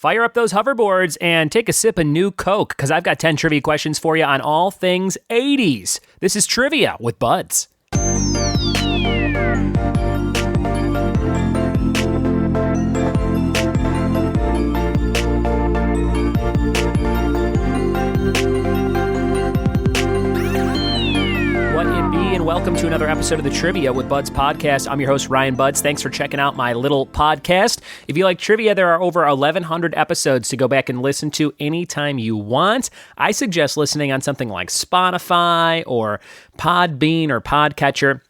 Fire up those hoverboards and take a sip of new Coke, because I've got 10 trivia questions for you on all things 80s. This is Trivia with Buds. And welcome to another episode of the Trivia with Buds podcast. I'm your host, Ryan Buds. Thanks for checking out my little podcast. If you like trivia, there are over 1,100 episodes to go back and listen to anytime you want. I suggest listening on something like Spotify or Podbean or Podcatcher.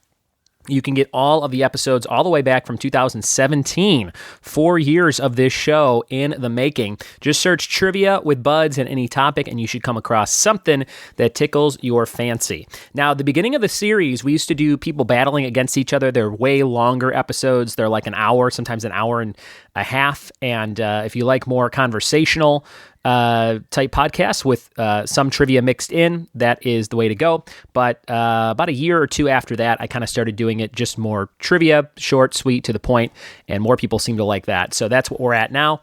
You can get all of the episodes all the way back from 2017. 4 years of this show in the making. Just search Trivia with Buds in any topic, and you should come across something that tickles your fancy. Now, at the beginning of the series, we used to do people battling against each other. They're way longer episodes. They're like an hour, sometimes an hour and a half. And if you like more conversational type podcasts with some trivia mixed in, that is the way to go. But about a year or two after that, I kind of started doing it just more trivia, short, sweet, to the point, and more people seem to like that. So that's what we're at now.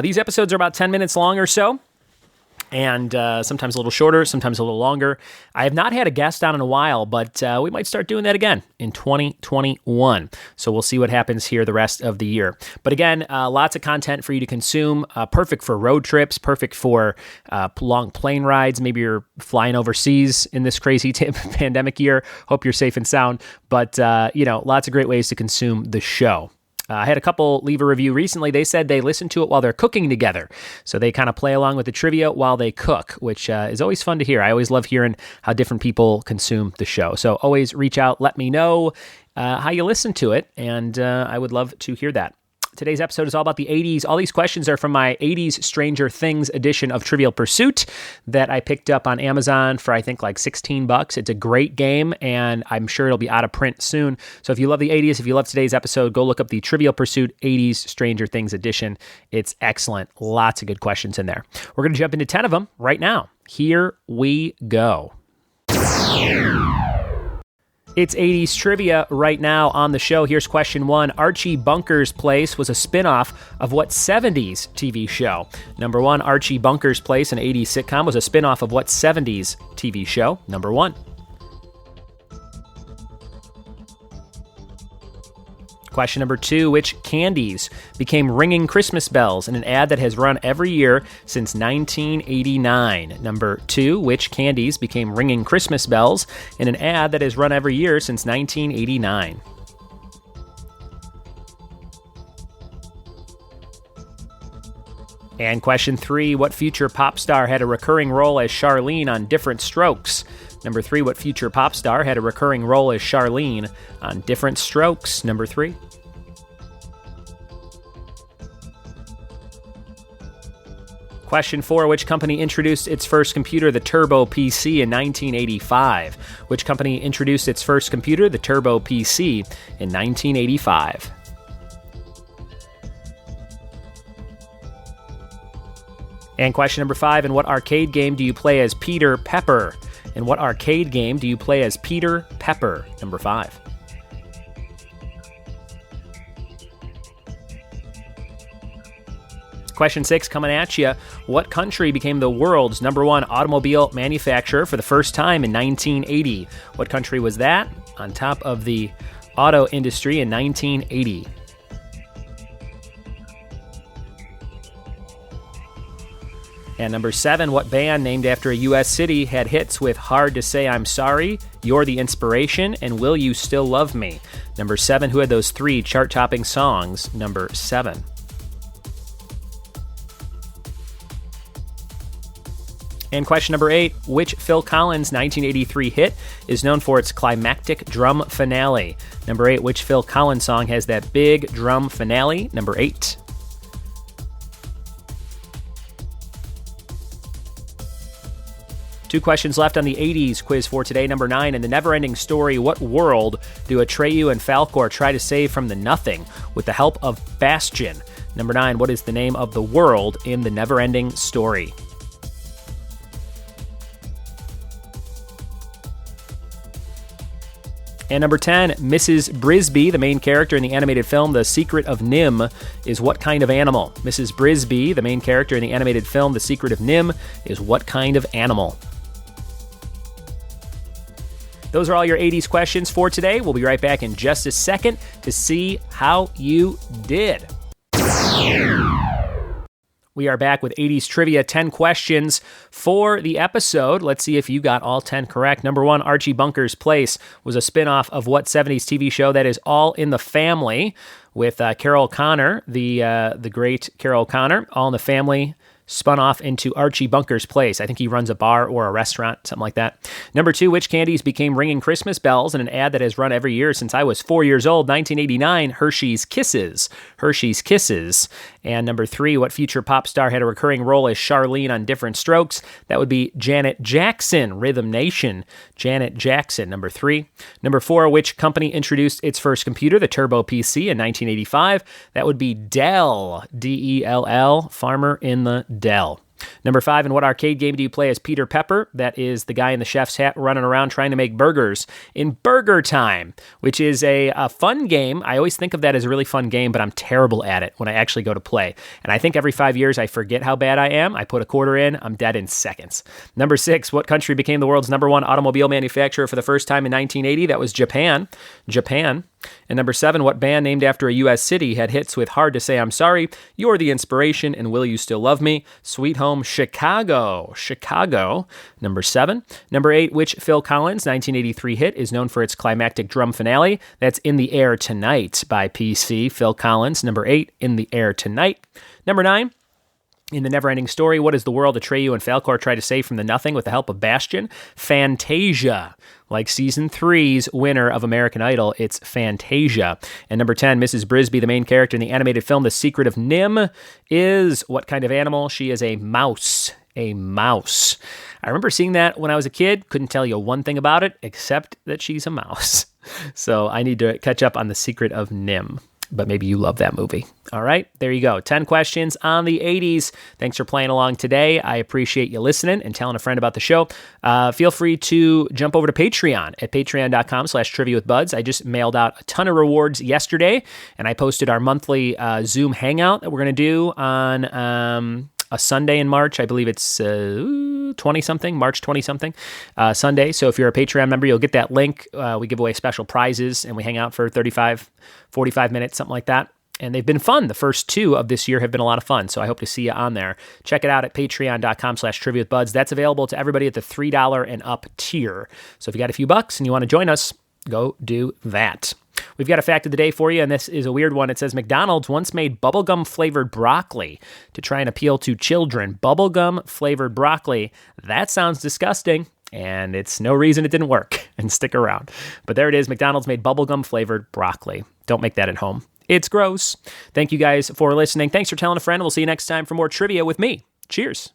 These episodes are about 10 minutes long or so, and sometimes a little shorter, sometimes a little longer. I have not had a guest on in a while, but we might start doing that again in 2021. So we'll see what happens here the rest of the year. But again, lots of content for you to consume. Perfect for road trips, perfect for long plane rides. Maybe you're flying overseas in this crazy pandemic year. Hope you're safe and sound. But, lots of great ways to consume the show. I had a couple leave a review recently. They said they listen to it while they're cooking together. So they kind of play along with the trivia while they cook, which is always fun to hear. I always love hearing how different people consume the show. So always reach out, let me know how you listen to it, and I would love to hear that. Today's episode is all about the 80s. All these questions are from my 80s Stranger Things edition of Trivial Pursuit that I picked up on Amazon for, I think, like $16. It's a great game, and I'm sure it'll be out of print soon. So if you love the 80s, if you love today's episode, go look up the Trivial Pursuit 80s Stranger Things edition. It's excellent. Lots of good questions in there. We're going to jump into 10 of them right now. Here we go. It's 80s trivia right now on the show. Here's question 1. Archie Bunker's Place was a spinoff of what 70s TV show? Number 1, Archie Bunker's Place, an 80s sitcom, was a spinoff of what 70s TV show? Number 1. Question number 2, which candies became ringing Christmas bells in an ad that has run every year since 1989? Number 2, which candies became ringing Christmas bells in an ad that has run every year since 1989? And question 3, what future pop star had a recurring role as Charlene on Different Strokes? Number 3, what future pop star had a recurring role as Charlene on Different Strokes? Number 3. Question 4, which company introduced its first computer, the Turbo PC, in 1985? Which company introduced its first computer, the Turbo PC, in 1985? And question number 5, in what arcade game do you play as Peter Pepper? In what arcade game do you play as Peter Pepper? Number 5. Question 6 coming at you. What country became the world's number 1 automobile manufacturer for the first time in 1980? What country was that on top of the auto industry in 1980? And number 7, what band named after a U.S. city had hits with Hard to Say I'm Sorry, You're the Inspiration, and Will You Still Love Me? Number 7, who had those 3 chart-topping songs? Number 7. And question number 8, which Phil Collins 1983 hit is known for its climactic drum finale? Number 8, which Phil Collins song has that big drum finale? Number 8. Two questions left on the 80s quiz for today. Number 9, in the never-ending story, what world do Atreyu and Falkor try to save from the nothing with the help of Bastion? Number 9, what is the name of the world in the never-ending story? And number 10, Mrs. Brisby, the main character in the animated film The Secret of Nim, is what kind of animal? Mrs. Brisby, the main character in the animated film The Secret of Nim, is what kind of animal? Those are all your 80s questions for today. We'll be right back in just a second to see how you did. We are back with 80s trivia, 10 questions for the episode. Let's see if you got all 10 correct. Number 1, Archie Bunker's Place was a spinoff of what 70s TV show? That is All in the Family with Carol Connor, the great Carol Connor. All in the Family spun off into Archie Bunker's Place. I think he runs a bar or a restaurant, something like that. Number 2, which candies became ringing Christmas bells in an ad that has run every year since I was 4 years old? 1989, Hershey's Kisses. Hershey's Kisses. And number 3, what future pop star had a recurring role as Charlene on Different Strokes? That would be Janet Jackson, Rhythm Nation. Janet Jackson, number 3. Number 4, which company introduced its first computer, the Turbo PC, in 1985? That would be Dell, D-E-L-L, Farmer in the Dell. Number 5, in what arcade game do you play as Peter Pepper? That is the guy in the chef's hat running around trying to make burgers in Burger Time, which is a fun game. I always think of that as a really fun game, but I'm terrible at it when I actually go to play. And I think every 5 years I forget how bad I am. I put a quarter in, I'm dead in seconds. Number 6, what country became the world's number 1 automobile manufacturer for the first time in 1980? That was Japan. Japan. And number 7, what band named after a U.S. city had hits with Hard to Say I'm Sorry, You're the Inspiration, and Will You Still Love Me? Sweet Home Chicago. Chicago, number 7. Number 8, which Phil Collins 1983 hit is known for its climactic drum finale? That's In the Air Tonight by PC. Phil Collins, number 8, In the Air Tonight. Number 9, in The Neverending Story, what does the world Atreyu and Falkor try to save from the nothing with the help of Bastion? Fantasia. Like Season 3's winner of American Idol, it's Fantasia. And number 10, Mrs. Brisby, the main character in the animated film The Secret of Nim, is what kind of animal? She is a mouse. A mouse. I remember seeing that when I was a kid. Couldn't tell you one thing about it, except that she's a mouse. So I need to catch up on The Secret of Nim. But maybe you love that movie. All right, there you go. 10 questions on the 80s. Thanks for playing along today. I appreciate you listening and telling a friend about the show. Feel free to jump over to Patreon at patreon.com/triviawithbuds. I just mailed out a ton of rewards yesterday, and I posted our monthly Zoom hangout that we're going to do on a Sunday in March. I believe it's 20-something, March 20-something Sunday. So if you're a Patreon member, you'll get that link. We give away special prizes, and we hang out for 35, 45 minutes, something like that. And they've been fun. The first 2 of this year have been a lot of fun, so I hope to see you on there. Check it out at patreon.com/triviawithbuds. That's available to everybody at the $3 and up tier. So if you got a few bucks and you want to join us, go do that. We've got a fact of the day for you, and this is a weird one. It says McDonald's once made bubblegum-flavored broccoli to try and appeal to children. Bubblegum-flavored broccoli. That sounds disgusting, and it's no reason it didn't work. And stick around. But there it is. McDonald's made bubblegum-flavored broccoli. Don't make that at home. It's gross. Thank you guys for listening. Thanks for telling a friend. We'll see you next time for more trivia with me. Cheers.